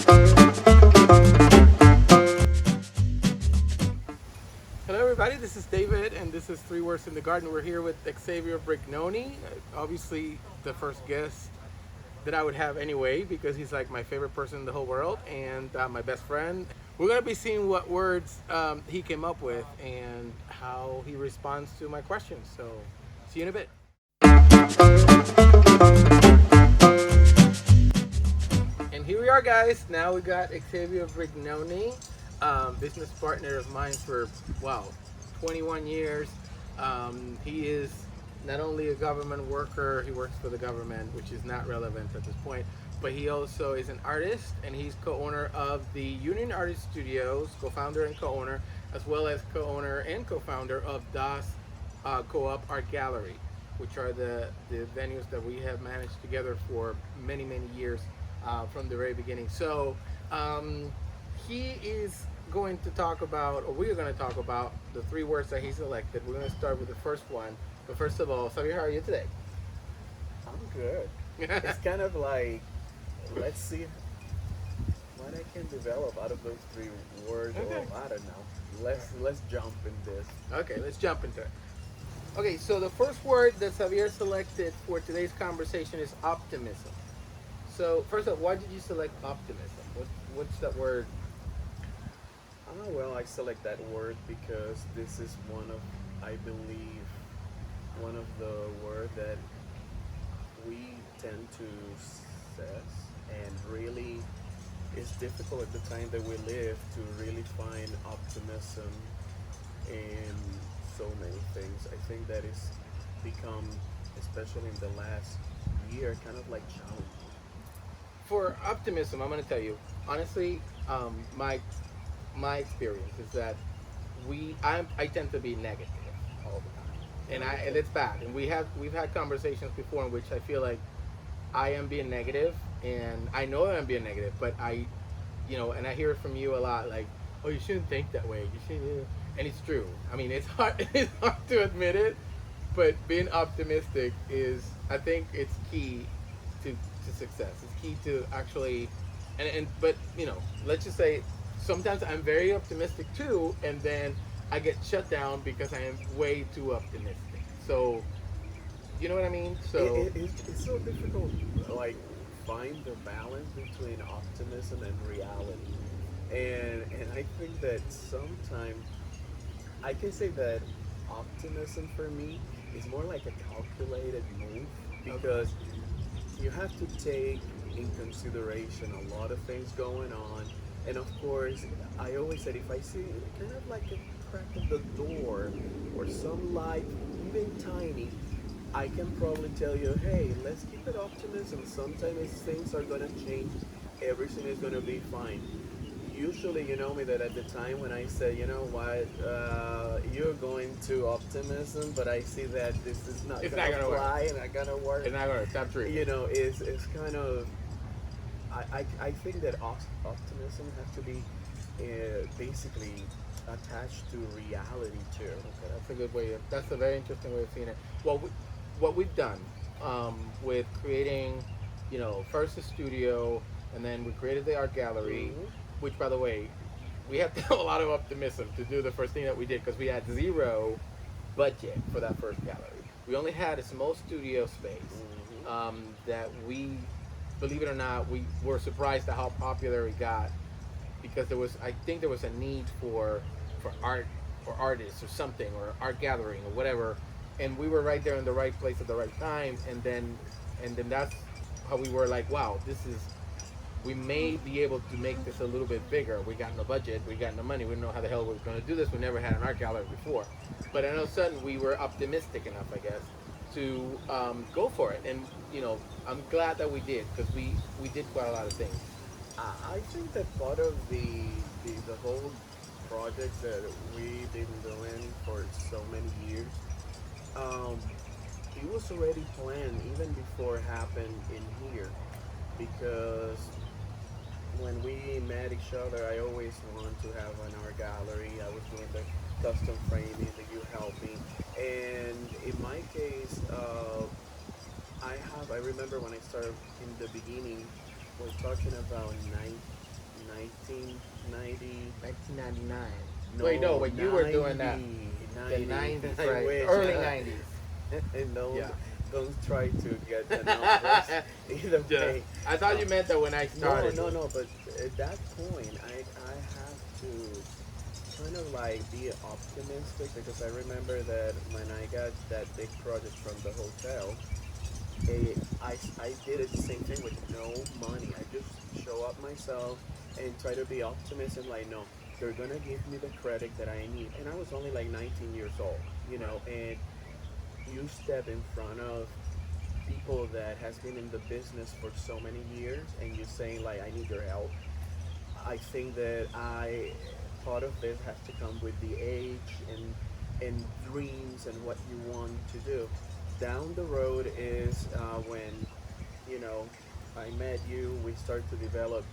Hello, everybody. This is David, and this is Three Words in the Garden. We're here with Xavier Brignoni, obviously the first guest that I would have anyway, because he's like my favorite person in the whole world and my best friend. We're going to be seeing what words he came up with and how he responds to my questions. So, see you in a bit. And here we are, guys. Now we got Xavier Brignoni, business partner of mine for, wow, 21 years. He is not only a government worker, he works for the government, which is not relevant at this point, but he also is an artist, and he's co-owner of the Union Artist Studios, co-founder and co-owner, as well as co-owner and co-founder of Das Co-op Art Gallery, which are the venues that we have managed together for many, many years from the very beginning. So he is going to talk about, or we are going to talk about the three words that he selected. We're going to start with the first one. But first of all, Xavier, how are you today? I'm good. It's kind of like, let's see what I can develop out of those three words. Okay. Or, I don't know. Let's jump in this. Okay, let's jump into it. Okay, so the first word that Xavier selected for today's conversation is optimism. So first of all, why did you select optimism? What's that word? Well, I select that word because this is one of, I believe, one of the words that we tend to assess, and really it's difficult at the time that we live to really find optimism in so many things. I think that it's become, especially in the last year, kind of like challenging. For optimism, I'm going to tell you honestly, my experience is that I tend to be negative all the time, and it's bad. And we've had conversations before in which I feel like I am being negative, and I know I'm being negative, but and I hear it from you a lot, like, oh, you shouldn't think that way. You shouldn't, and it's true. I mean, it's hard. It's hard to admit it, but being optimistic is, I think, it's key to success. It's key to actually, but let's just say sometimes I'm very optimistic too, and then I get shut down because I am way too optimistic. So, you know what I mean? So It's so difficult, like, find the balance between optimism and reality. And I think that sometimes I can say that optimism for me is more like a calculated move, because you have to take in consideration a lot of things going on. And of course, I always said, if I see kind of like a crack of the door or some light, even tiny, I can probably tell you, hey, let's keep it optimism. Sometimes things are going to change. Everything is going to be fine. Usually, you know me, that at the time when I say, you know what, you're going to optimism, but I see that this is not going to fly and not going to work. It's not going to stop true. It's kind of, I think that optimism has to be basically attached to reality too. Okay, that's a good way. That's a very interesting way of seeing it. Well, what we've done with creating, first the studio, and then we created the art gallery, which, by the way, we have to have a lot of optimism to do the first thing that we did, because we had zero budget for that first gallery. We only had a small studio space that we, believe it or not, we were surprised at how popular it got, because I think there was a need for art or artists or something, or art gathering or whatever, and we were right there in the right place at the right time, and then that's how we were like, wow, we may be able to make this a little bit bigger. We got no budget, we got no money, we didn't know how the hell we were going to do this. We never had an art gallery before, but all of a sudden we were optimistic enough, I guess, to go for it. And I'm glad that we did, because we did quite a lot of things. I think that part of the whole project that we've been doing for so many years, it was already planned even before it happened in here, because when we met each other, I always wanted to have an art gallery. I was doing the custom framing that you helped me, and in my case, I remember when I started in the beginning, we're talking about 1990. 1999. No, Wait, no, wait, you were doing that. 90, The 90. 90s, I right? wish. Early 90s. And Yeah. don't try to get the numbers either Yeah. way. I thought you Um, meant that when I no, started. no, no. But at that point, I have to kind of like be optimistic because I remember that when I got that big project from the hotel, I did it the same thing with no money. I just show up myself and try to be optimistic. Like, no, they're gonna give me the credit that I need. And I was only like 19 years old, and you step in front of people that has been in the business for so many years, and you're saying like, I need your help. I think that I part of this has to come with the age and dreams and what you want to do. Down the road is when you know I met you. We start to develop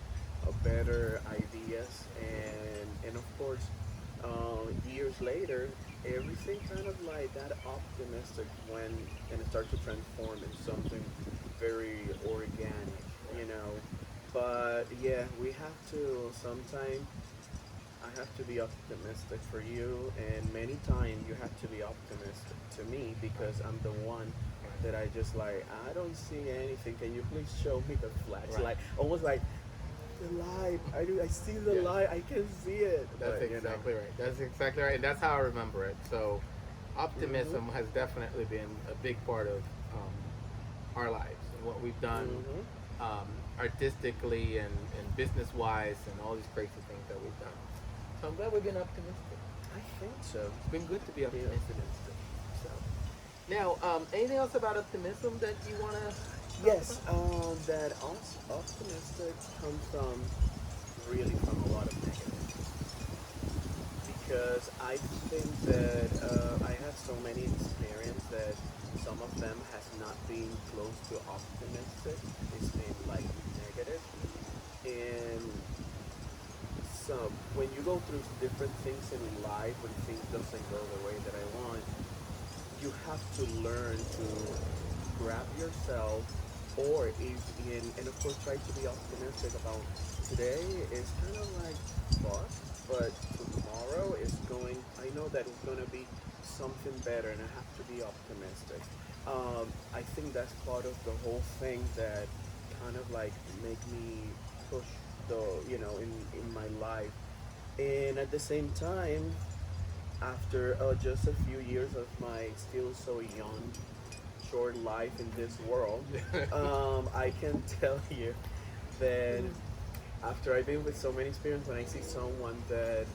better ideas, and of course, years later, everything kind of like that optimistic when and it starts to transform in something very organic, you know. But yeah, we have to sometime I have to be optimistic for you, and many times you have to be optimistic to me because I'm the one that I just like. I don't see anything. Can you please show me the Right. flashlight? Almost like the light. I see the Yeah. light. I can see it. That's But, exactly right. That's exactly right. And that's how I remember it. So, Mhm. optimism has definitely been a big part of our lives and what we've done Mhm. artistically and business wise and all these crazy things that we've done. So, I'm glad we've been optimistic. I think so. It's been good to be Yeah. optimistic. So, now, anything else about optimism that you want to talk Yes. about? That optimistic comes from really from a lot of negative. Because I think that I have so many experience that some of them has not been close to optimistic. It's been like negative. And so when you go through different things in life, when things doesn't go the way that I want, you have to learn to grab yourself or if and of course try to be optimistic about today is kind of like fuck, but tomorrow is going I know that it's gonna be something better and I have to be optimistic. I think that's part of the whole thing that kind of like make me push the in my life. And at the same time, after just a few years of my still so young, short life in this world, I can tell you that after I've been with so many experience, when I see someone that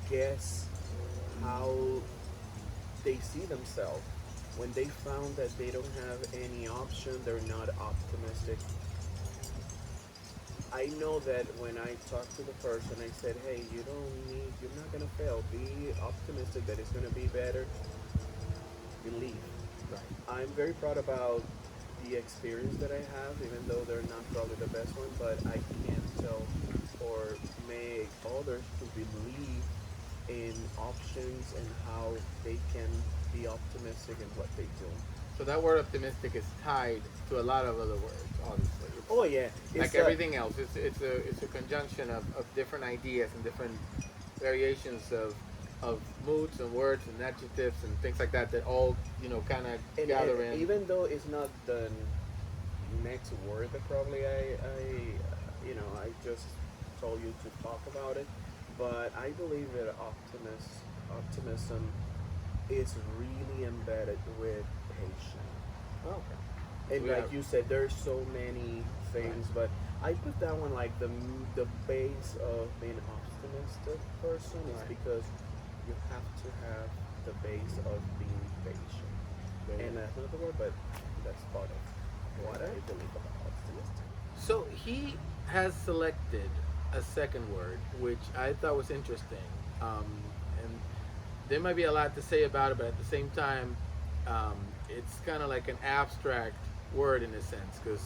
guess how they see themselves, when they found that they don't have any option, they're not optimistic. I know that when I talked to the person, I said, "Hey, you're not gonna fail. Be optimistic that it's gonna be better. Believe." Right. I'm very proud about the experience that I have, even though they're not probably the best one. But I can tell or make others to believe in options and how they can be optimistic in what they do. So that word optimistic is tied to a lot of other words, obviously. Oh yeah, Like it's everything else, it's a conjunction of different ideas and different variations of moods and words and adjectives and things like that that all kind of gather and in. even though it's not the next word that probably I just told you to talk about it, but I believe that optimism is really embedded with patience. Oh, okay. And We like have you said, there's so many things, right. but I put that one like the base of being an optimistic person is Right. because you have to have the base of being patient. There you And go. that's not the word, but that's part of what I believe about optimistic. So he has selected a second word, which I thought was interesting. And there might be a lot to say about it, but at the same time, um, it's kind of like an abstract word in a sense because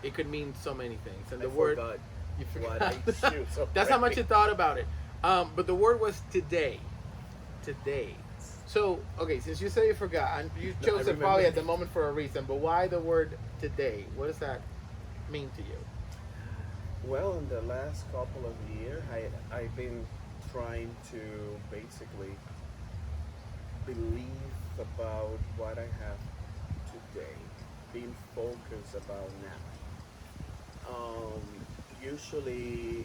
it could mean so many things. And I the word forgot you what I forgot. shoot. So That's how much you quickly. thought about it. But the word was today. Today. So okay, since you say you forgot, and you No, I chose it remember. probably at the moment for a reason. But why the word today? What does that mean to you? Well, in the last couple of years, I've been trying to basically believe about what I have today, being focused about now. Usually,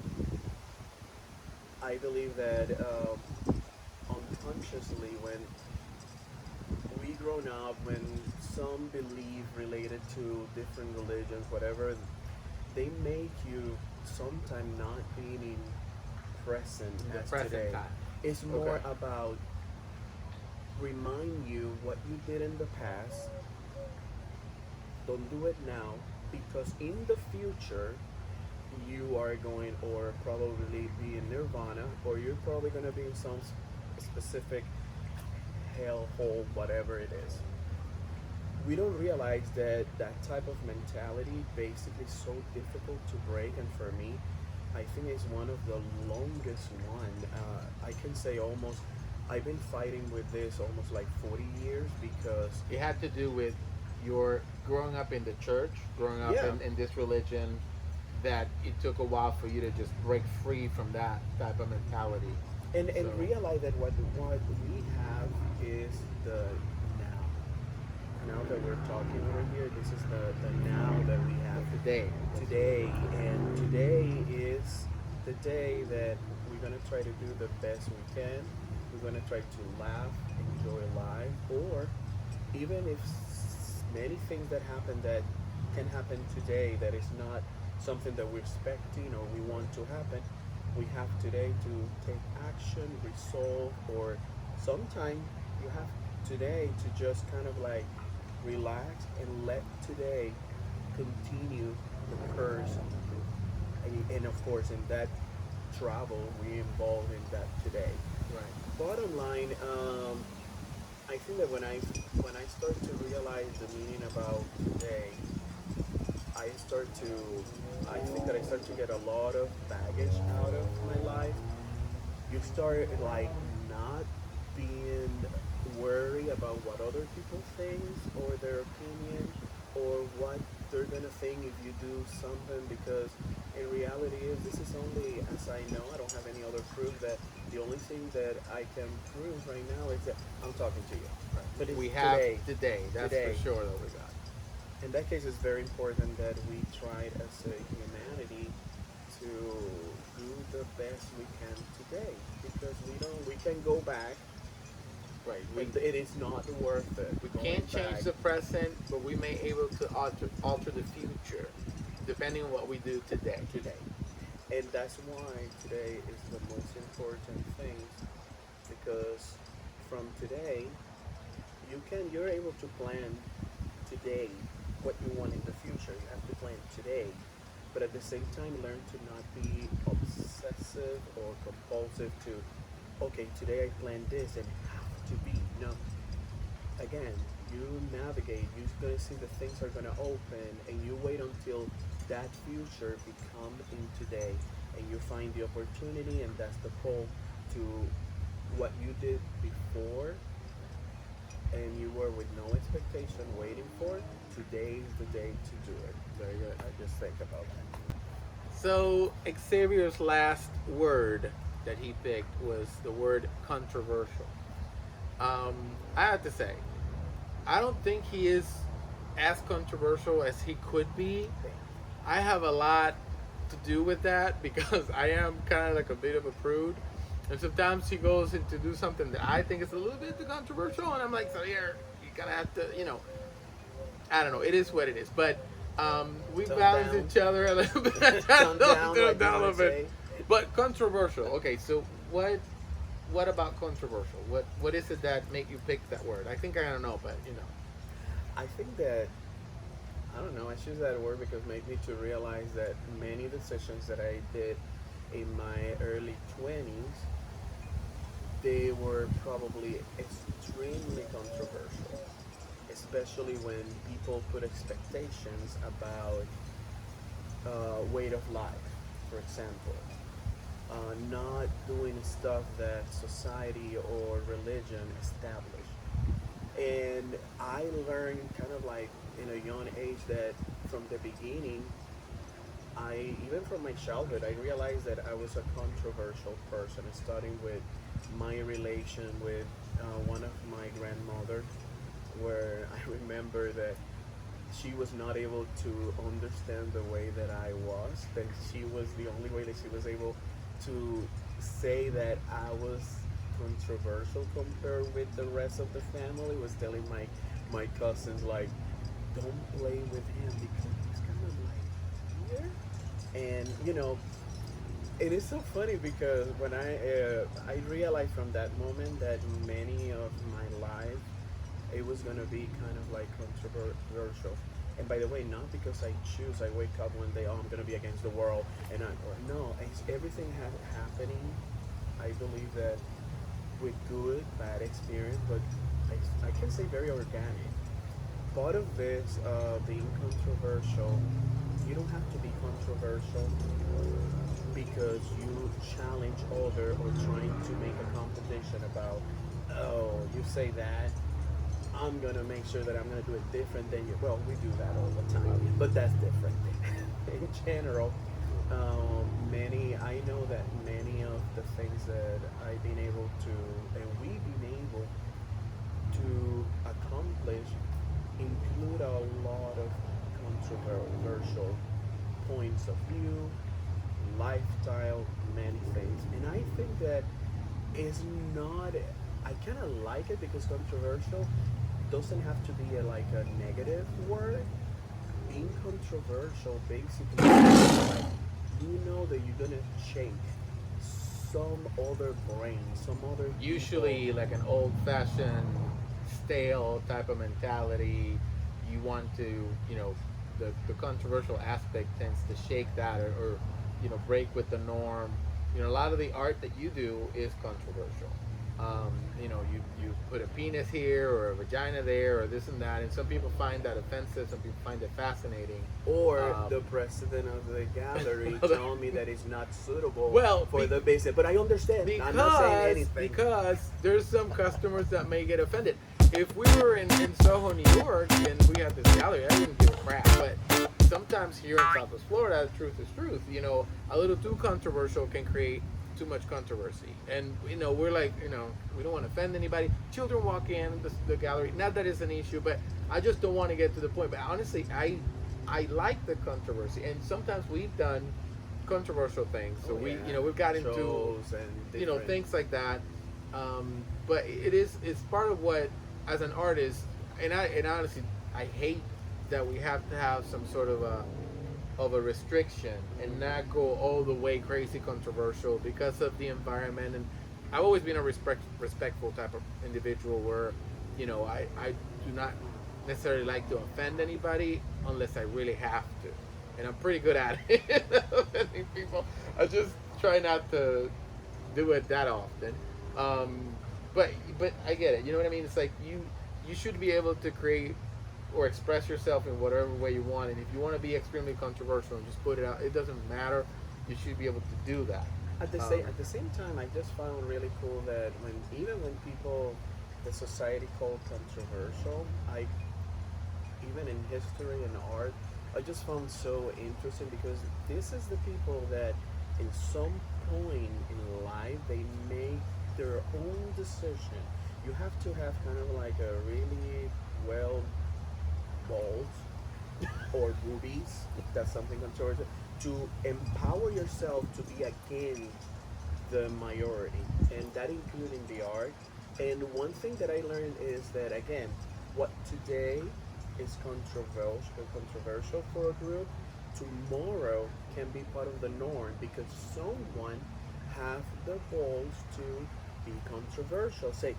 I believe that unconsciously, when we grown up, when some belief related to different religions, whatever, they make you sometime not being in present In the as present today. time. It's Okay. more about remind you what you did in the past. Don't do it now because in the future you are going or probably be in nirvana or you're probably going to be in some specific hell hole, whatever it is. We don't realize that that type of mentality basically so difficult to break, and for me I think it's one of the longest one. I can say almost I've been fighting with this almost like 40 years because It had to do with your growing up in the church, growing up yeah. in this religion, that it took a while for you to just break free from that type of mentality. And So realize that what we have is the now. Now that we're talking over here, this is the now that we have today, today, and today is the day that we're gonna try to do the best we can. We're gonna try to laugh, enjoy life, or even if many things that happen that can happen today that is not something that we're expecting or we want to happen, we have today to take action, resolve, or sometime you have today to just kind of like relax and let today continue the course. And of course, in that travel, we involved in that today. right? Bottom line, I think that when I start to realize the meaning about today, I start to I think that I start to get a lot of baggage out of my life. You start like not being worried about what other people think or their opinion or what they're gonna think if you do something because in reality is this is only as I know I don't have any other proof that the only thing that I can prove right now is that I'm talking to you. But it's We have today. today, that's Today. for sure that we got. In that case, it's very important that we try as a humanity to do the best we can today because we can go back Right. and it is not worth it We going can't change back the present, but we may able to alter the future, depending on what we do today. today. And that's why today is the most important thing because from today you're able to plan today what you want in the future. You have to plan today, but at the same time, learn to not be obsessive or compulsive to, okay, today I plan this and have to be. No, again, you navigate. You're gonna see the things are gonna open, and you wait until that future become in today, and you find the opportunity, and that's the pull to what you did before and you were with no expectation waiting for it, today is the day to do it. Very good. I just think about that. So Xavier's last word that he picked was the word controversial. I have to say, I don't think he is as controversial as he could be. I have a lot to do with that because I am kind of like a bit of a prude. And sometimes he goes in to do something that I think is a little bit too controversial, and I'm like, so here, you gotta have to, I don't know. It is what it is. But we Tone balance down. each other a little bit. Tone down, Tone like down you a little might bit. say. But controversial. Okay, so what about controversial? What is it that make you pick that word? I think I don't know, but I think that I don't know. I choose that word because it made me to realize that many decisions that I did in my early 20s, they were probably extremely controversial, especially when people put expectations about weight of life, for example, not doing stuff that society or religion established. And I learned kind of like in a young age that from the beginning, I even from my childhood, I realized that I was a controversial person, starting with my relation with one of my grandmother, where I remember that she was not able to understand the way that I was. That she was the only way that she was able to say that I was controversial compared with the rest of the family. Was telling my cousins like, don't play with him because he's kind of like weird. And it is so funny because when I realized from that moment that many of my life it was gonna be kind of like controversial. And by the way, not because I choose. I wake up one day, oh, I'm gonna be against the world, and no, it's everything happening. I believe that with good, bad experience, but I can say very organic. Part of this being controversial, you don't have to be controversial because you challenge other or trying to make a competition about, oh, you say that, I'm gonna make sure that I'm gonna do it different than you. Well, we do that all the time, but that's different. In general, many I know that many of the things that I've been able to, and we've been able to accomplish, include a lot of controversial points of view, lifestyle, many things, and I think that is not. I kind of like it because controversial doesn't have to be like a negative word. Being controversial basically means like you know that you're gonna change some other brain, some other Usually, people. like an old-fashioned, stale type of mentality. You want to, the controversial aspect tends to shake that, or break with the norm. A lot of the art that you do is controversial. You put a penis here or a vagina there or this and that, and some people find that offensive. Some people find it fascinating. Or Um, the president of the gallery telling me that it's not suitable well, for the basic. But I understand. I'm not saying anything. because there's some customers that may get offended. If we were in Soho, New York, and we had this gallery, I wouldn't give a crap. But sometimes here in Southwest Florida, truth is truth. A little too controversial can create too much controversy, and we're like, we don't want to offend anybody. Children walk in the gallery. Not that it's an issue, but I just don't want to get to the point. But honestly, I like the controversy, and sometimes we've done controversial things. So Oh, yeah. we've got into Shows and different. things like that. But it's part of what, as an artist, and honestly, I hate that we have to have some sort of a restriction and not go all the way crazy controversial because of the environment. And I've always been a respectful type of individual where I do not necessarily like to offend anybody unless I really have to, and I'm pretty good at it. Offending people, I just try not to do it that often. um, but I get it, you know what I mean. It's like you should be able to create or express yourself in whatever way you want, and if you want to be extremely controversial and just put it out, it doesn't matter. You should be able to do that. At the same time, I just found really cool that when people, the society called controversial, I even in history and art, I just found so interesting because this is the people that in some point in life they make their own decision. You have to have kind of like a really well balls or boobies, that's something controversial, to empower yourself to be against the majority, and that including the art. And one thing that I learned is that again, what today is controversial for a group, tomorrow can be part of the norm because someone have the balls to be controversial. Say,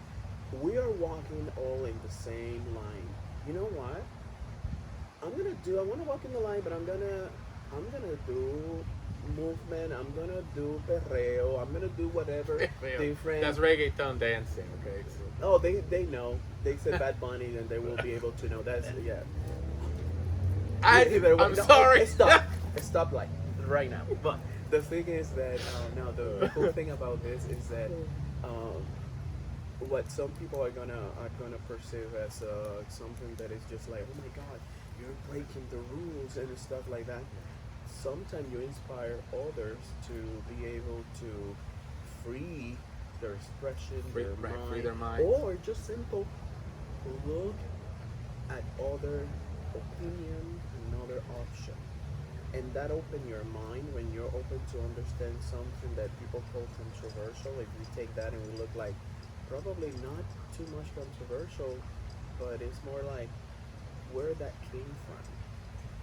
we are walking all in the same line. You know what? I want to walk in the line, but I'm gonna do movement. I'm gonna do perreo. I'm gonna do whatever different. That's reggaeton dancing, okay? Oh, they know. They said Bad Bunny, and they will be able to know. That's yeah. I'm sorry. Stop. Stop like right now. But the thing is that no, the cool thing about this is that um, what some people are gonna perceive as something that is just like, oh my god, you're breaking the rules and stuff like that. sometimes you inspire others to be able to free their expression, Free their mind. or just simple look at other opinion, another option, and that open your mind when you're open to understand something that people call controversial. If we take that and we look like probably not too much controversial, but it's more like where that came from,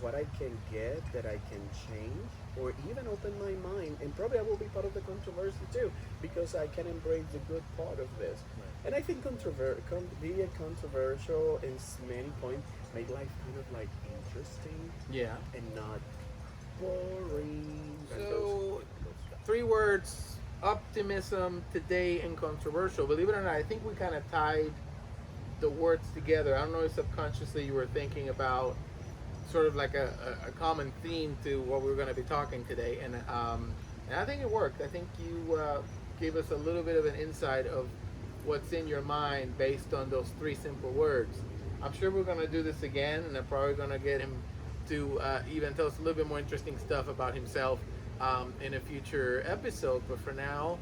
what I can get that I can change, or even open my mind, and probably I will be part of the controversy too, because I can embrace the good part of this. Right. And I think being controversial in many points make life kind of like interesting Yeah. and not boring. and So, those stuff. 3 words: optimism, today, and controversial. Believe it or not, I think we kind of tied the words together. I don't know if subconsciously you were thinking about sort of like a common theme to what we were going to be talking today, and I think it worked. I think you gave us a little bit of an insight of what's in your mind based on those 3 simple words. I'm sure we're going to do this again, and I'm probably going to get him to even tell us a little bit more interesting stuff about himself in a future episode. But for now,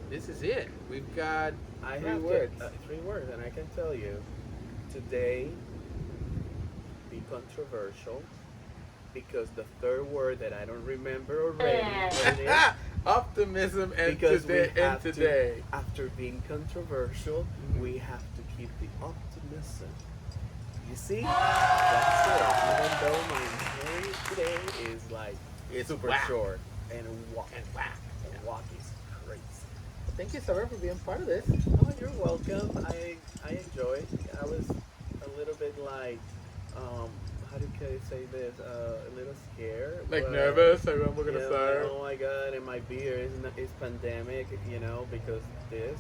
this is it. We've got I 3 have words. 3 words, and I can tell you today, be controversial, because the 3rd word that I don't remember already what it is, Optimism and because today. we And have today. to, after being controversial, we have to keep the optimism. You see, that's it. Even though my name today is like It's super whack. short and walk And whack. and walk is crazy. Thank you, Xavier, for being part of this. Oh, you're welcome. I enjoyed. I was a little bit like, how do you say this? A little scared. Like but, nervous. I remember gonna yeah, start. like, oh my god! And my beard is pandemic. Because this.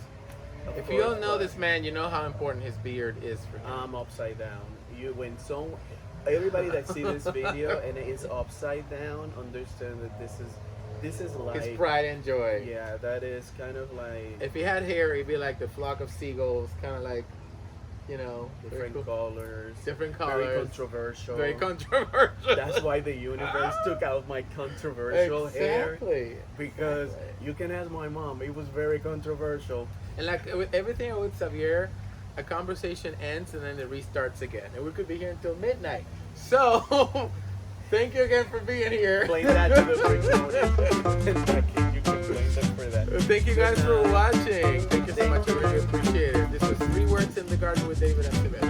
Of If you don't course, know but this man, you know how important his beard is for him. I'm upside down. Everybody that see this video and it is upside down, understand that this is like His pride and joy. Yeah, that is kind of like If he had hair, he'd be like the flock of seagulls, kind of like, very different cool. colors, Different very colors. controversial. Very controversial. That's why the universe took out my controversial hair, Exactly. because Exactly. you can ask my mom. It was very controversial. And like with everything with Xavier, a conversation ends and then it restarts again. And we could be here until midnight. So, thank you again for being here. Blame that to the Brignoni. You can blame them for that. Thank you guys Good for night. watching. Thank you so much. I really appreciate it. This was 3 Words in the Garden with David and Xavier.